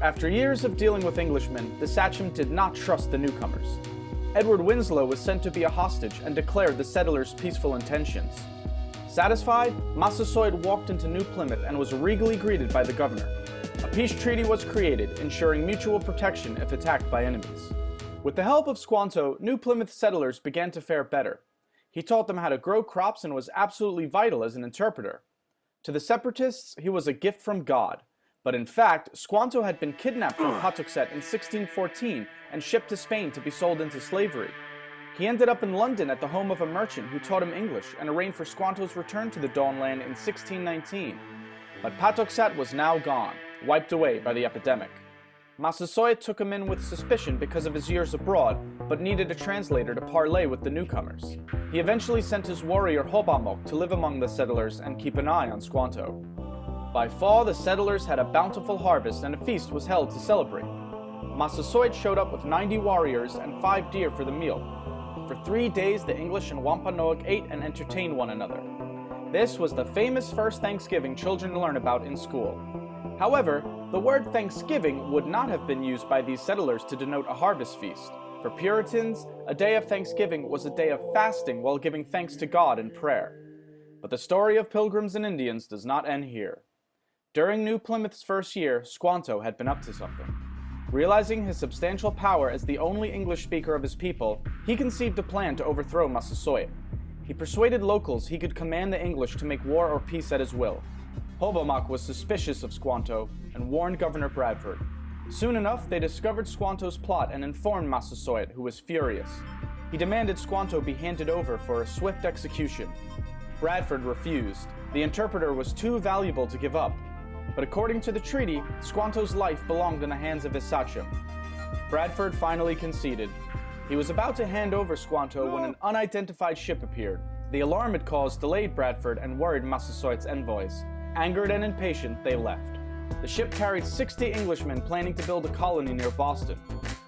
After years of dealing with Englishmen, the sachem did not trust the newcomers. Edward Winslow was sent to be a hostage and declared the settlers' peaceful intentions. Satisfied, Massasoit walked into New Plymouth and was regally greeted by the governor. A peace treaty was created, ensuring mutual protection if attacked by enemies. With the help of Squanto, New Plymouth settlers began to fare better. He taught them how to grow crops and was absolutely vital as an interpreter. To the Separatists, he was a gift from God. But in fact, Squanto had been kidnapped from Patuxet in 1614 and shipped to Spain to be sold into slavery. He ended up in London at the home of a merchant who taught him English and arranged for Squanto's return to the Dawnland in 1619. But Patuxet was now gone, wiped away by the epidemic. Massasoit took him in with suspicion because of his years abroad, but needed a translator to parley with the newcomers. He eventually sent his warrior Hobamok to live among the settlers and keep an eye on Squanto. By fall, the settlers had a bountiful harvest and a feast was held to celebrate. Massasoit showed up with 90 warriors and 5 deer for the meal. For 3 days, the English and Wampanoag ate and entertained one another. This was the famous first Thanksgiving children learn about in school. However, the word Thanksgiving would not have been used by these settlers to denote a harvest feast. For Puritans, a day of Thanksgiving was a day of fasting while giving thanks to God in prayer. But the story of Pilgrims and Indians does not end here. During New Plymouth's first year, Squanto had been up to something. Realizing his substantial power as the only English speaker of his people, he conceived a plan to overthrow Massasoit. He persuaded locals he could command the English to make war or peace at his will. Hobamok was suspicious of Squanto and warned Governor Bradford. Soon enough, they discovered Squanto's plot and informed Massasoit, who was furious. He demanded Squanto be handed over for a swift execution. Bradford refused. The interpreter was too valuable to give up. But according to the treaty, Squanto's life belonged in the hands of his sachem. Bradford finally conceded. He was about to hand over Squanto when an unidentified ship appeared. The alarm it caused delayed Bradford and worried Massasoit's envoys. Angered and impatient, they left. The ship carried 60 Englishmen planning to build a colony near Boston.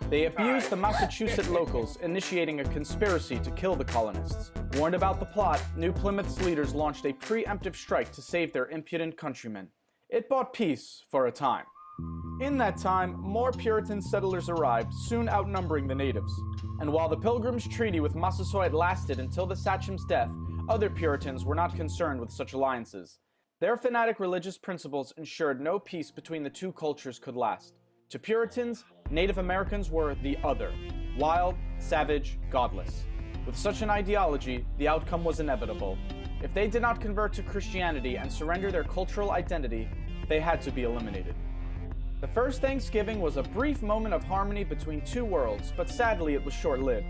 They abused the Massachusetts locals, initiating a conspiracy to kill the colonists. Warned about the plot, New Plymouth's leaders launched a preemptive strike to save their impudent countrymen. It bought peace for a time. In that time, more Puritan settlers arrived, soon outnumbering the natives. And while the Pilgrims' treaty with Massasoit lasted until the sachem's death, other Puritans were not concerned with such alliances. Their fanatic religious principles ensured no peace between the two cultures could last. To Puritans, Native Americans were the other, wild, savage, godless. With such an ideology, the outcome was inevitable. If they did not convert to Christianity and surrender their cultural identity, they had to be eliminated. The first Thanksgiving was a brief moment of harmony between two worlds, but sadly it was short-lived.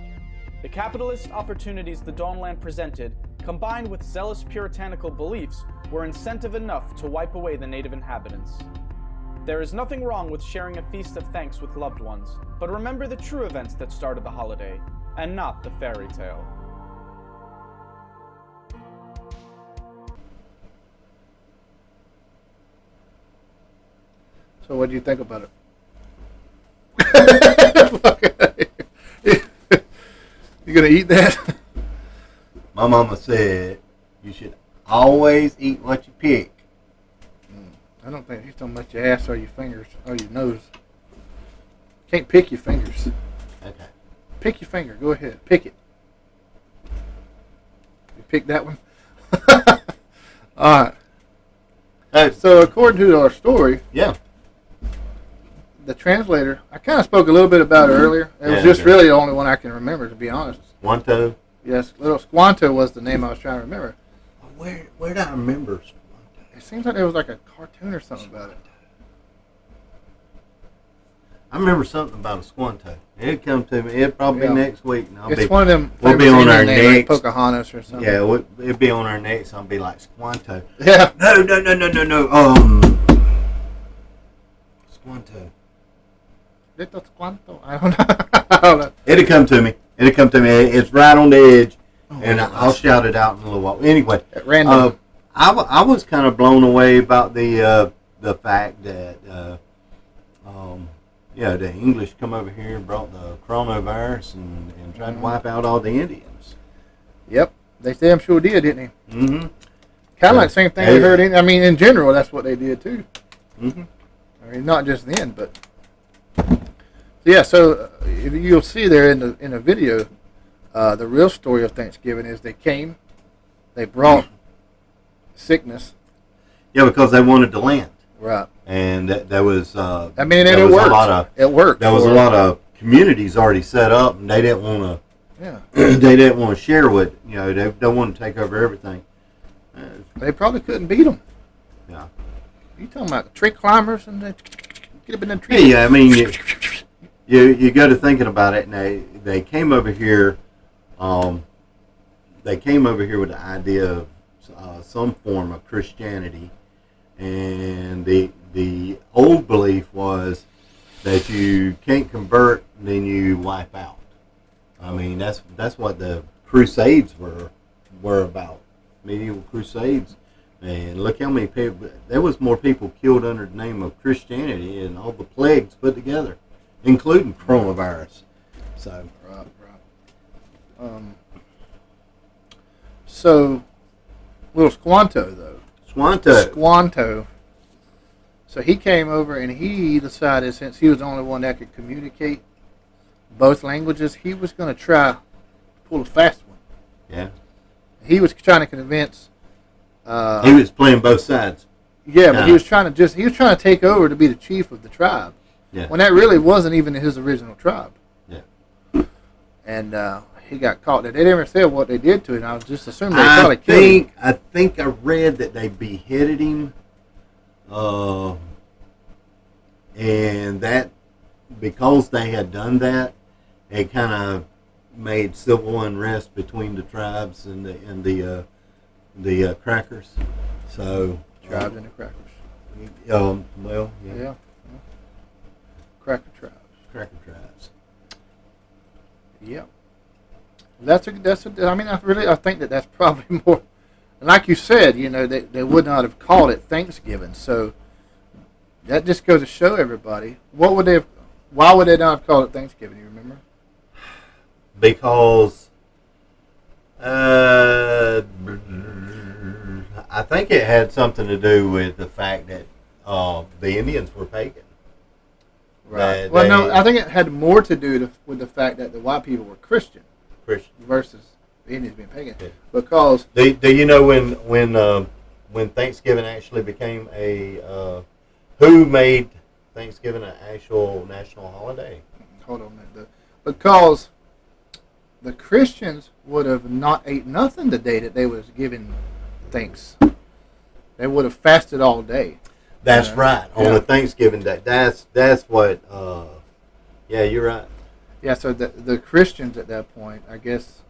The capitalist opportunities the Dawnland presented, combined with zealous puritanical beliefs, were incentive enough to wipe away the native inhabitants. There is nothing wrong with sharing a feast of thanks with loved ones, but remember the true events that started the holiday, and not the fairy tale.
So what do you think about it? You gonna eat that?
My mama said you should always eat what you pick.
I don't think he's talking about your ass or your fingers or your nose. Can't pick your fingers.
Okay.
Pick your finger. Go ahead. Pick it. You pick that one? All right. So according to our story,
yeah,
the translator, I kind of spoke a little bit about it earlier. It was just really the only one I can remember, to be honest.
Squanto?
Yes, little Squanto was the name I was trying to remember.
Where did I remember Squanto?
It seems like there was like a cartoon or something about it.
I remember something about a Squanto. It'd come to me. It'd probably be next week. And
it's one of them.
We'll be on our next.
Like Pocahontas or something.
Yeah, it'd be on our next. I'll be like Squanto.
Yeah.
No. Squanto.
Little Squanto. I don't know.
It'd come to me. It's right on the edge, and I'll shout it out in a little while. Anyway,
at random.
I was kind of blown away about the fact that the English come over here and brought the coronavirus and tried to wipe out all the Indians.
Yep, they damn sure did, didn't they?
Mm-hmm.
Kind of like the same thing they heard. I mean, in general, that's what they did too.
Mm-hmm.
I mean, not just then, but yeah. So if you'll see there in the video, the real story of Thanksgiving is they brought sickness.
Yeah, because they wanted to land.
Right.
And there was.
I mean, it worked. It worked.
There was a lot of communities already set up, and they didn't want to.
Yeah.
They didn't want to share with. They don't want to take over everything.
They probably couldn't beat them.
Yeah.
You talking about tree climbers and get up in the tree?
Yeah, I mean, you go to thinking about it, and they came over here. They came over here with the idea of some form of Christianity, and the old belief was that you can't convert, then you wipe out. I mean, that's what the Crusades were about. Medieval Crusades. And look how many people, there was more people killed under the name of Christianity and all the plagues put together, including coronavirus. So,
Right. So, little Squanto, though. Squanto. So he came over and he decided, since he was the only one that could communicate both languages, he was going to try to pull a fast one.
Yeah.
He was trying to convince.
He was playing both sides.
Yeah, but he was trying to take over to be the chief of the tribe.
Yeah.
When that really wasn't even his original tribe.
Yeah.
And he got caught. They never said what they did to him. I was just assuming they probably killed him.
I think I read that they beheaded him, and that because they had done that, it kind of made civil unrest between the tribes and the crackers. So
Tribes and the crackers.
Well,
Yeah. Cracker tribes.
Cracker tribes.
Yeah. That's a. I mean, I think that's probably more. And like you said, they would not have called it Thanksgiving. So that just goes to show everybody why would they not have called it Thanksgiving? You remember?
Because I think it had something to do with the fact that the Indians were pagan.
Right. No, I think it had more to do with the fact that the white people were Christian versus the Indians being pagan. Yeah. Because
do you know when Thanksgiving actually became who made Thanksgiving an actual national holiday?
Hold on a minute. Because the Christians would have not ate nothing the day that they was giving thanks. They would have fasted all day.
That's right. On the Thanksgiving day. That's what. Yeah, you're right.
Yeah. So the Christians at that point, I guess,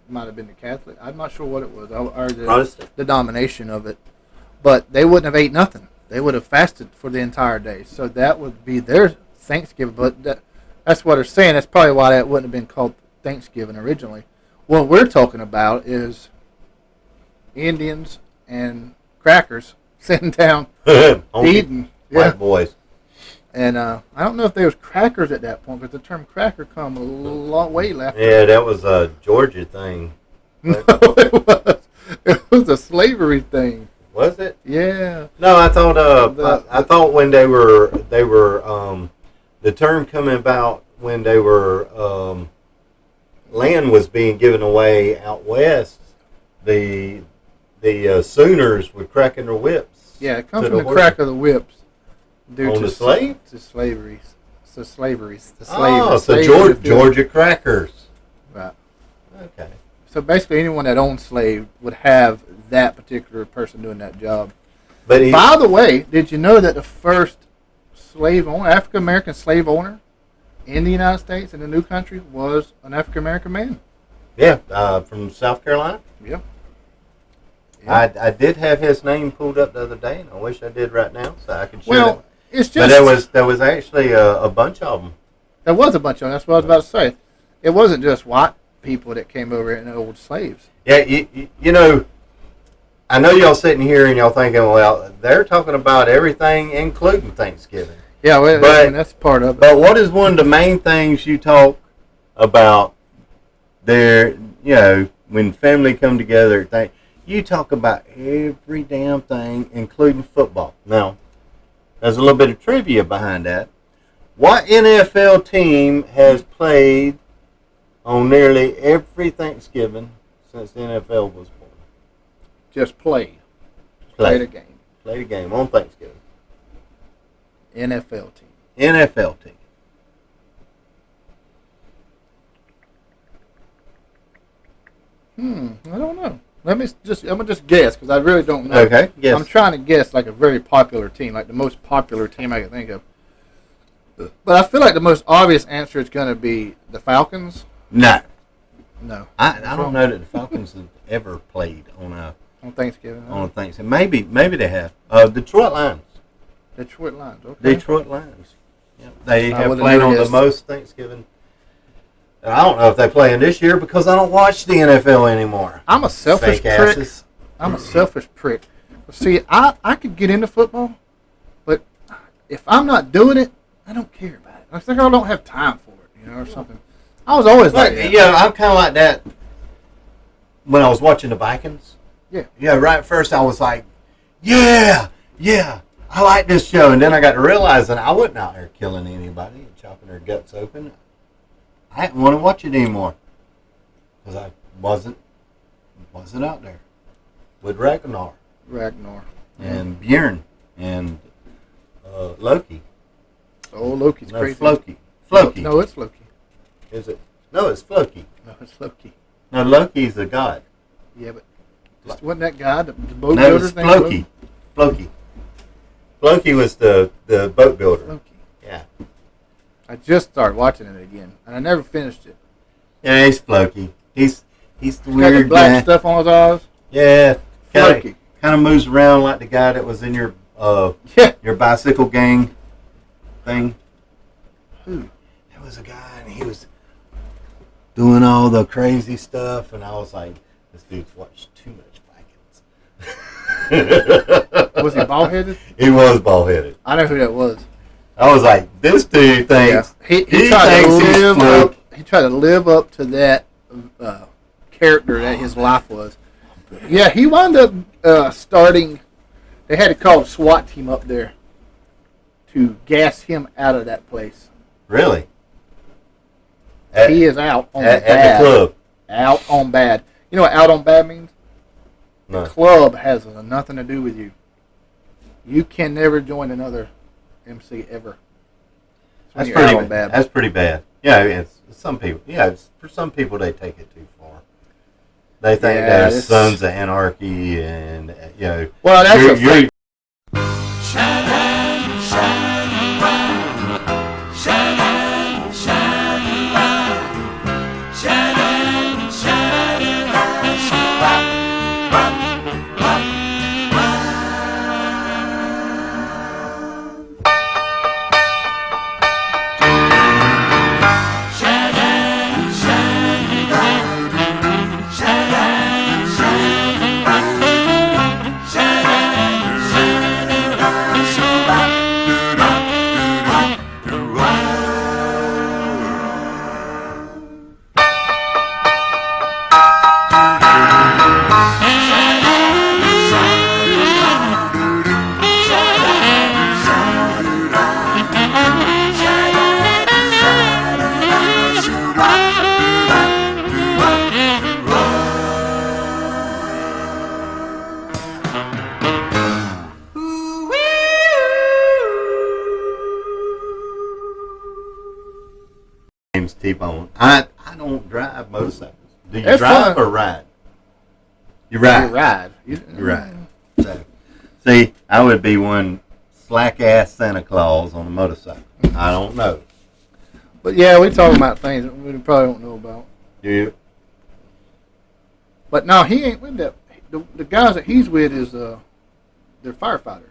might have been the Catholic. I'm not sure what it was, or
Protestant.
The domination of it. But they wouldn't have ate nothing. They would have fasted for the entire day. So that would be their Thanksgiving. But that's what they're saying. That's probably why that wouldn't have been called Thanksgiving originally. What we're talking about is Indians and crackers sitting down eating.
White boys.
And I don't know if there was crackers at that point, but the term cracker come a long way after.
Yeah, that was a Georgia thing.
No, it was. It was a slavery thing.
Was it?
Yeah.
No, I thought I thought when they were the term coming about when they were land was being given away out west, the Sooners were cracking their whips.
Yeah, it comes from the crack of the whips. Due
to slavery.
So
Georgia crackers.
Right.
Okay.
So basically, anyone that owned slaves would have that particular person doing that job.
But
by the way, did you know that the first African American slave owner in the United States in the new country was an African American man?
Yeah, from South Carolina.
Yep.
I did have his name pulled up the other day, and I wish I did right now so I could show it.
Well, it's just.
But there was actually a bunch of them.
There was a bunch of them. That's what I was about to say. It wasn't just white people that came over and old slaves.
Yeah, you know, I know y'all sitting here and y'all thinking, well, they're talking about everything, including Thanksgiving.
Yeah, well, that's part of it.
But what is one of the main things you talk about there, when family come together, you talk about every damn thing, including football. Now, there's a little bit of trivia behind that. What NFL team has played on nearly every Thanksgiving since the NFL was born?
Just played. Played a game.
Played a game on Thanksgiving.
NFL team.
NFL team.
I don't know. I'm gonna just guess because I really don't know.
Okay, guess.
I'm trying to guess like a very popular team, like the most popular team I can think of. But I feel like the most obvious answer is going to be the Falcons.
No.
I
don't know that the Falcons have ever played on
Thanksgiving.
On Thanksgiving. Maybe they have. Detroit Lions.
Detroit Lions. Okay.
Detroit Lions. They
I
have
would've
played
never
on the
guessed.
most Thanksgiving. And I don't know if they're playing this year because I don't watch the NFL anymore.
I'm a selfish
Fake
prick.
asses.
I'm a selfish prick. See, I could get into football, but if I'm not doing it, I don't care about it. I think I don't have time for it, or something. I was always like that.
Yeah, I'm kind of like that when I was watching the Vikings.
Yeah.
Yeah, right at first I was like, yeah, I like this show. And then I got to realizing I wasn't out there killing anybody and chopping their guts open. I didn't want to watch it anymore because I wasn't out there with Ragnar and Bjorn and Loki.
Oh, Loki's
No,
crazy.
Floki.
No, it's Loki.
Is it? No, it's Floki.
No, it's Loki.
No, Loki's a god.
Yeah, but wasn't that guy the boat
No,
builder
it's
thing?
Floki. Floki was the boat builder.
Loki.
Yeah.
I just started watching it again, and I never finished it.
Yeah, he's Floki. He's the
He's got
weird
the black
guy.
stuff on his eyes.
Yeah.
Floki.
Kind of moves around like the guy that was in your your bicycle gang thing.
Who?
There was a guy and he was doing all the crazy stuff, and I was like, this dude's watched too much Vikings.
Was he bald headed?
He was bald headed.
I know who that was.
I was like, this dude thinks
He
he
tried to
thinks he's
live
Floki.
up. He tried to live up to that character that his life was. Yeah, he wound up starting. They had to call a SWAT team up there to gas him out of that place.
Really?
He is out on
at
bad.
the club.
Out on bad. You know what out on bad means?
No.
The club has nothing to do with you. You can never join another MC ever.
That's
You're out
pretty
on bad.
That's pretty bad. Yeah, it's some people. Yeah, for some people they take it too far. They think there's sons of anarchy and
Well, that's
you're T-bone. I don't drive motorcycles. Do you drive or ride? You ride.
You
ride. So, see, I would be one slack-ass Santa Claus on a motorcycle. I don't know.
But yeah, we talking about things that we probably don't know about.
Do you?
But no, he ain't with that. The guys that he's with is they're firefighters.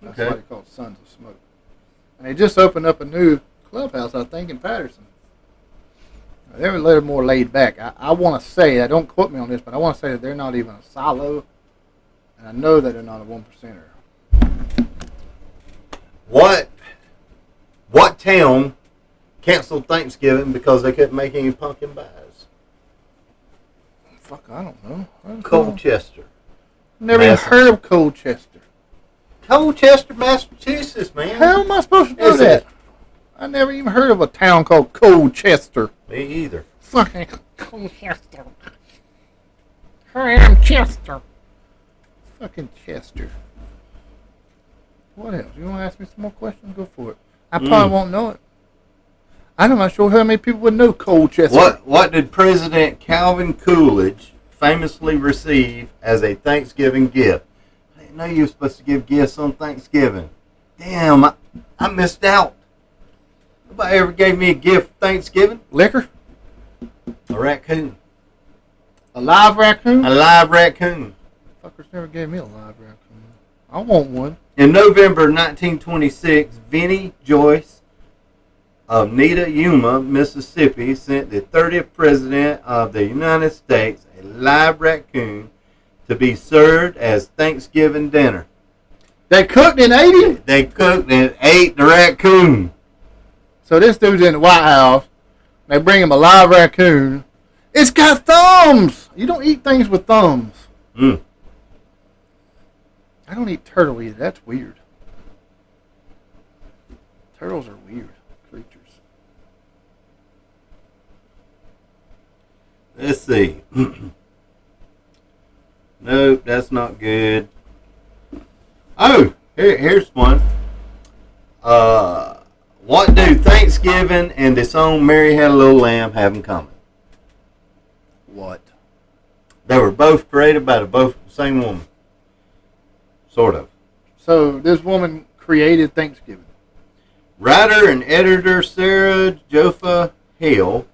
That's why they call it Sons of Smoke. And they just opened up a new clubhouse, I think, in Patterson. They're a little more laid back. I want to say, don't quote me on this, but I want to say that they're not even a silo, and I know that they're not a 1%er.
What town canceled Thanksgiving because they couldn't make any pumpkin pies?
Fuck, I don't know.
Colchester.
Never even heard of Colchester.
Colchester, Massachusetts, man.
How am I supposed to know that? I never even heard of a town called Colchester.
Me either.
Fucking Colchester. I am Chester. Fucking Chester. What else? You want to ask me some more questions? Go for it. I probably won't know it. I'm not sure how many people would know Colchester.
What did President Calvin Coolidge famously receive as a Thanksgiving gift? I didn't know you were supposed to give gifts on Thanksgiving. Damn, I missed out. Nobody ever gave me a gift for Thanksgiving.
Liquor?
A raccoon.
A live raccoon?
A live raccoon.
Fuckers never gave me a live raccoon. I want one.
In November 1926, Vinnie Joyce of Nita Yuma, Mississippi, sent the 30th President of the United States a live raccoon to be served as Thanksgiving dinner.
They cooked and ate him?
They cooked and ate the raccoon.
So this dude's in the White House. They bring him a live raccoon. It's got thumbs. You don't eat things with thumbs. I don't eat turtle either. That's weird. Turtles are weird creatures.
Let's see. Nope, that's not good. Oh, here's one. What do Thanksgiving and the song Mary Had a Little Lamb have in common?
What?
They were both created by the same woman. Sort of.
So this woman created Thanksgiving.
Writer and editor Sarah Joffa Hale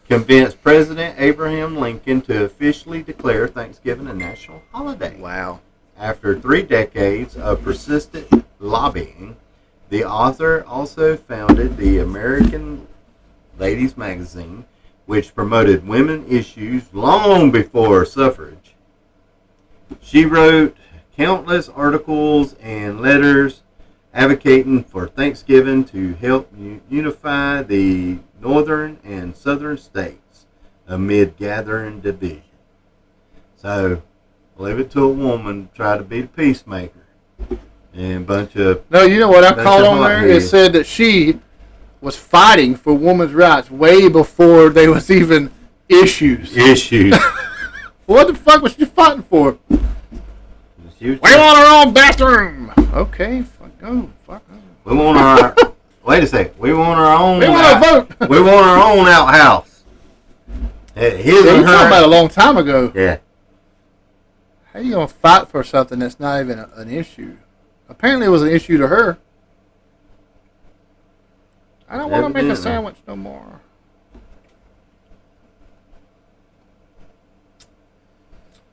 convinced President Abraham Lincoln to officially declare Thanksgiving a national holiday.
Wow.
After 3 decades of persistent lobbying, the author also founded the American Ladies Magazine, which promoted women issues long before suffrage. She wrote countless articles and letters advocating for Thanksgiving to help unify the northern and southern states amid gathering division. So, leave it to a woman to try to be the peacemaker. And a bunch of...
No, you know what I called on there? It said that she was fighting for women's rights way before there was even issues. What the fuck was she fighting for? We want our own bathroom. Okay, fuck go.
We want our... Wait a second. We want our own...
We want to vote.
We want our own outhouse.
You're talking about a long time ago.
Yeah.
How you going to fight for something that's not even an issue? Apparently it was an issue to her. I don't want to make a sandwich no more.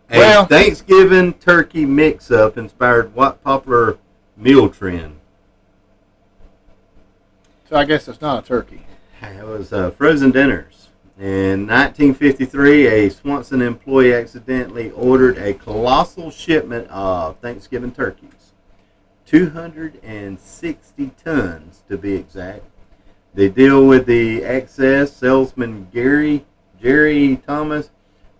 A Thanksgiving turkey mix-up inspired what popular meal trend?
So I guess it's not a turkey.
It was frozen dinners. In 1953, a Swanson employee accidentally ordered a colossal shipment of Thanksgiving turkeys. 260 tons, to be exact. They deal with the excess. Salesman Jerry Thomas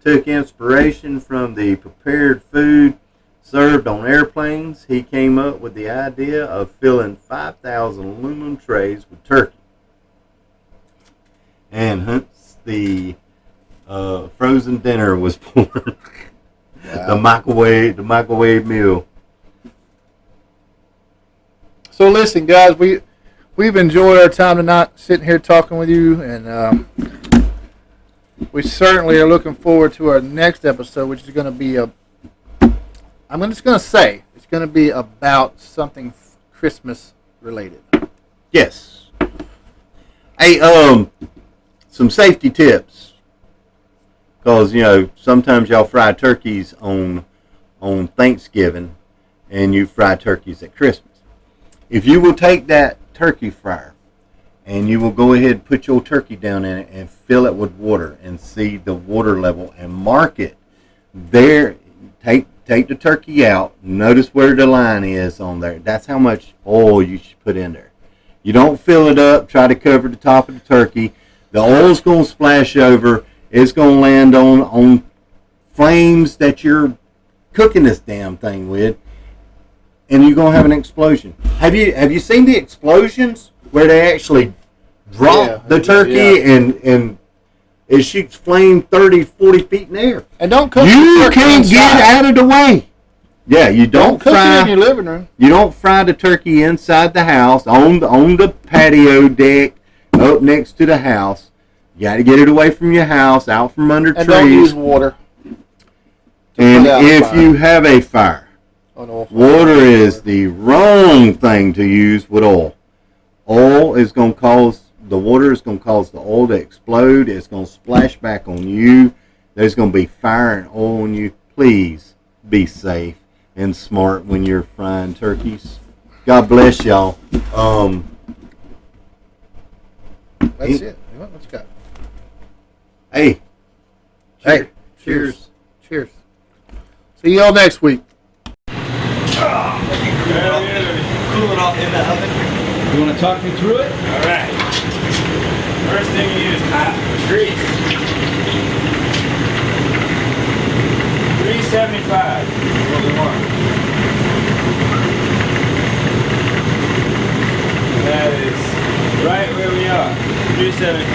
took inspiration from the prepared food served on airplanes. He came up with the idea of filling 5,000 aluminum trays with turkey. And hence the frozen dinner was born. Wow. the microwave meal.
So listen, guys, we've enjoyed our time tonight sitting here talking with you, and we certainly are looking forward to our next episode, which is going to be I'm just going to say it's going to be about something Christmas related.
Yes. Hey, some safety tips, because sometimes y'all fry turkeys on Thanksgiving, and you fry turkeys at Christmas. If you will take that turkey fryer and you will go ahead and put your turkey down in it and fill it with water and see the water level and mark it there, take the turkey out, notice where the line is on there. That's how much oil you should put in there. You don't fill it up, try to cover the top of the turkey. The oil's going to splash over. It's going to land on flames that you're cooking this damn thing with. And you're gonna have an explosion. Have you seen the explosions where they actually drop the turkey and it shoots flame 30, 40 feet in the air?
And don't cook
You can't get out of the way. Yeah, you don't
cook
fry
it in your living room.
You don't fry the turkey inside the house on the patio deck up next to the house. You got to get it away from your house, out from under trees.
Don't use water.
And if you have a fire, water is the wrong thing to use with oil. Oil is going to cause, the water is going to cause the oil to explode. It's going to splash back on you. There's going to be fire and oil on you. Please be safe and smart when you're frying turkeys. God bless y'all.
That's it. What you got?
Hey.
Hey.
Cheers.
Cheers. See y'all next week.
Cooling off in the oven.
You want to talk me through it?
All right. First thing you use hot grease. 375. What we want. That is right where we are. 375.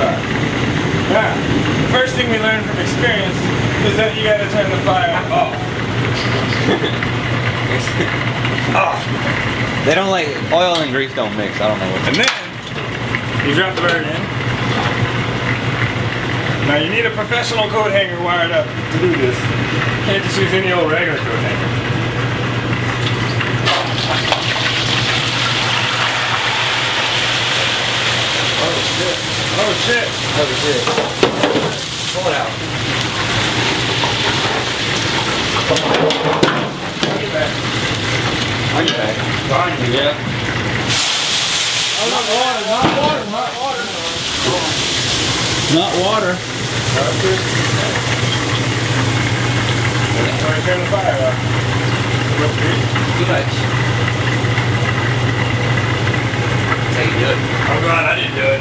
Now, the first thing we learn from experience is that you gotta turn the fire off. Off.
They don't like oil and grease don't mix. I don't know what.
And then you drop the bird in. Now you need a professional coat hanger wired up to do this. You can't just use any old regular coat hanger. Oh shit. Oh shit.
Oh shit. Pull it out.
On your back.
On your back.
On you.
Yeah.
Oh, not water, not water, not water.
Not water.
Turn the fire off.
Too much. That's how you do it.
I'm glad I didn't do it.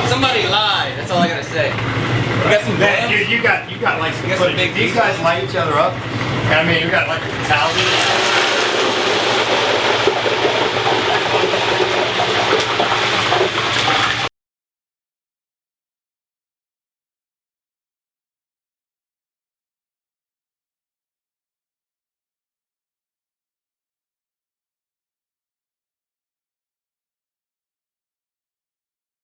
Somebody lied. That's all I gotta say. You got some
Man,
guns?
dude, you got like some
You got some
footage.
big
These
pieces?
guys light each other up. I mean, you got like a fatality.